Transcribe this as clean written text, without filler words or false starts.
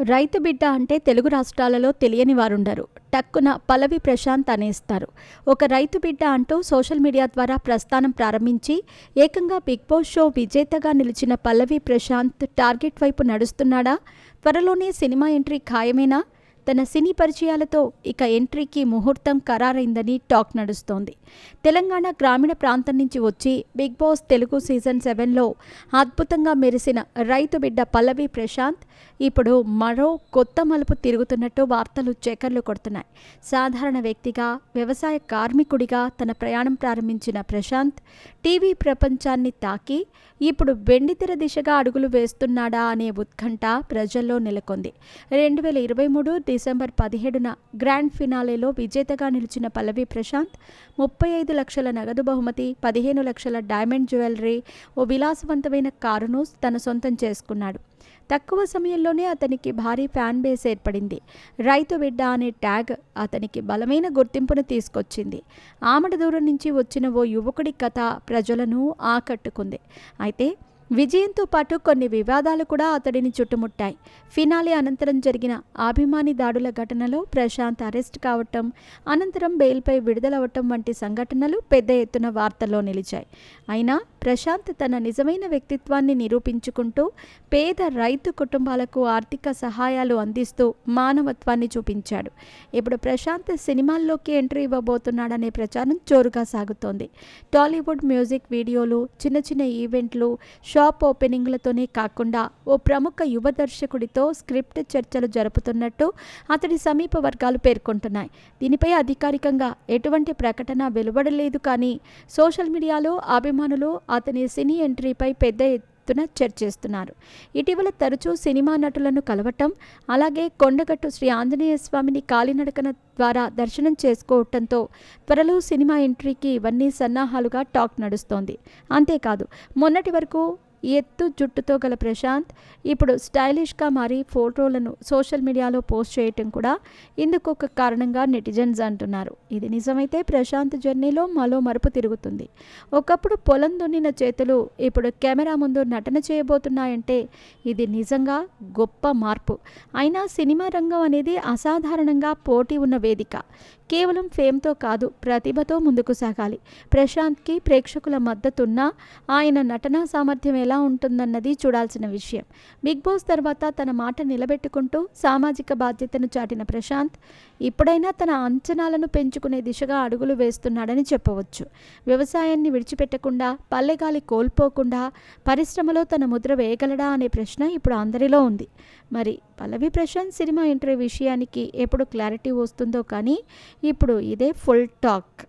రైతు బిడ్డ అంటే తెలుగు రాష్ట్రాలలో తెలియని వారుండరు. టక్కున పల్లవి ప్రశాంత్ అనేస్తారు. ఒక రైతు బిడ్డ అంటూ సోషల్ మీడియా ద్వారా ప్రస్థానం ప్రారంభించి ఏకంగా బిగ్ బాస్ షో విజేతగా నిలిచిన పల్లవి ప్రశాంత్ టార్గెట్ వైపు నడుస్తున్నాడా? త్వరలోనే సినిమా ఎంట్రీ ఖాయమేనా? తన సినీ పరిచయాలతో ఇక ఎంట్రీకి ముహూర్తం ఖరారైందని టాక్ నడుస్తోంది. తెలంగాణ గ్రామీణ ప్రాంతం నుంచి వచ్చి బిగ్ బాస్ తెలుగు సీజన్ 7లో అద్భుతంగా మెరిసిన రైతు బిడ్డ పల్లవి ప్రశాంత్ ఇప్పుడు మరో కొత్త మలుపు తిరుగుతున్నట్టు వార్తలు చక్కర్లు కొడుతున్నాయి. సాధారణ వ్యక్తిగా, వ్యవసాయ కార్మికుడిగా తన ప్రయాణం ప్రారంభించిన ప్రశాంత్ టీవీ ప్రపంచాన్ని తాకి ఇప్పుడు వెండితెర దిశగా అడుగులు వేస్తున్నాడా అనే ఉత్కంఠ ప్రజల్లో నెలకొంది. 2023 డిసెంబర్ 17న గ్రాండ్ ఫినాలేలో విజేతగా నిలిచిన పల్లవి ప్రశాంత్ 35 లక్షల నగదు బహుమతి, 15 లక్షల డైమండ్ జ్యువెలరీ, ఓ విలాసవంతమైన కారును తన సొంతం చేసుకున్నాడు. తక్కువ సమయంలోనే అతనికి భారీ ఫ్యాన్ బేస్ ఏర్పడింది. రైతు బిడ్డ అనే ట్యాగ్ అతనికి బలమైన గుర్తింపును తీసుకొచ్చింది. ఆమడ దూరం నుంచి వచ్చిన ఓ యువకుడి కథ ప్రజలను ఆకట్టుకుంది. అయితే విజయంతో పాటు కొన్ని వివాదాలు కూడా అతడిని చుట్టుముట్టాయి. ఫినాలే అనంతరం జరిగిన అభిమాని దాడుల ఘటనలో ప్రశాంత్ అరెస్ట్ కావటం, అనంతరం బెయిల్పై విడుదలవటం వంటి సంఘటనలు పెద్ద ఎత్తున వార్తల్లో నిలిచాయి. అయినా ప్రశాంత్ తన నిజమైన వ్యక్తిత్వాన్ని నిరూపించుకుంటూ పేద రైతు కుటుంబాలకు ఆర్థిక సహాయాలు అందిస్తూ మానవత్వాన్ని చూపించాడు. ఇప్పుడు ప్రశాంత్ సినిమాల్లోకి ఎంట్రీ ఇవ్వబోతున్నాడనే ప్రచారం జోరుగా సాగుతోంది. టాలీవుడ్ మ్యూజిక్ వీడియోలు, చిన్న చిన్న ఈవెంట్లు, షాప్ ఓపెనింగ్లతోనే కాకుండా ఓ ప్రముఖ యువ దర్శకుడితో స్క్రిప్ట్ చర్చలు జరుపుతున్నట్టు అతడి సమీప వర్గాలు పేర్కొంటున్నాయి. దీనిపై అధికారికంగా ఎటువంటి ప్రకటన వెలువడలేదు. కానీ సోషల్ మీడియాలో అభిమానులు అతని సినీ ఎంట్రీపై పెద్ద ఎత్తున చర్చిస్తున్నారు. ఇటీవల తరచూ సినిమా నటులను కలవటం, అలాగే కొండగట్టు శ్రీ ఆంజనేయ స్వామిని కాలినడకన ద్వారా దర్శనం చేసుకోవటంతో త్వరలో సినిమా ఎంట్రీకి ఇవన్నీ సన్నాహాలుగా టాక్ నడుస్తోంది. అంతేకాదు, మొన్నటి వరకు ఎత్తు జుట్టుతో గల ప్రశాంత్ ఇప్పుడు స్టైలిష్గా మారి ఫోటోలను సోషల్ మీడియాలో పోస్ట్ చేయటం కూడా ఇందుకు ఒక కారణంగా నెటిజన్స్ అంటున్నారు. ఇది నిజమైతే ప్రశాంత్ జర్నీలో మరో మలుపు తిరుగుతుంది. ఒకప్పుడు పొలం దున్నిన చేతులు ఇప్పుడు కెమెరా ముందు నటన చేయబోతున్నాయంటే ఇది నిజంగా గొప్ప మార్పు. అయినా సినిమా రంగం అనేది అసాధారణంగా పోటీ ఉన్న వేదిక. కేవలం ఫేమ్తో కాదు, ప్రతిభతో ముందుకు సాగాలి. ప్రశాంత్కి ప్రేక్షకుల మద్దతున్నా ఆయన నటనా సామర్థ్యం ఎలా ఉంటుందన్నది చూడాల్సిన విషయం. బిగ్ బాస్ తర్వాత తన మాట నిలబెట్టుకుంటూ సామాజిక బాధ్యతను చాటిన ప్రశాంత్ ఇప్పుడైనా తన అంచనాలను పెంచుకునే దిశగా అడుగులు వేస్తున్నాడని చెప్పవచ్చు. వ్యవసాయాన్ని విడిచిపెట్టకుండా, పల్లెగాలి కోల్పోకుండా పరిశ్రమలో తన ముద్ర వేయగలడా అనే ప్రశ్న ఇప్పుడు అందరిలో ఉంది. మరి పల్లవి ప్రశాంత్ సినిమా ఎంట్రీ విషయానికి ఎప్పుడు క్లారిటీ వస్తుందో కానీ ఇప్పుడు ఇదే ఫుల్ టాక్.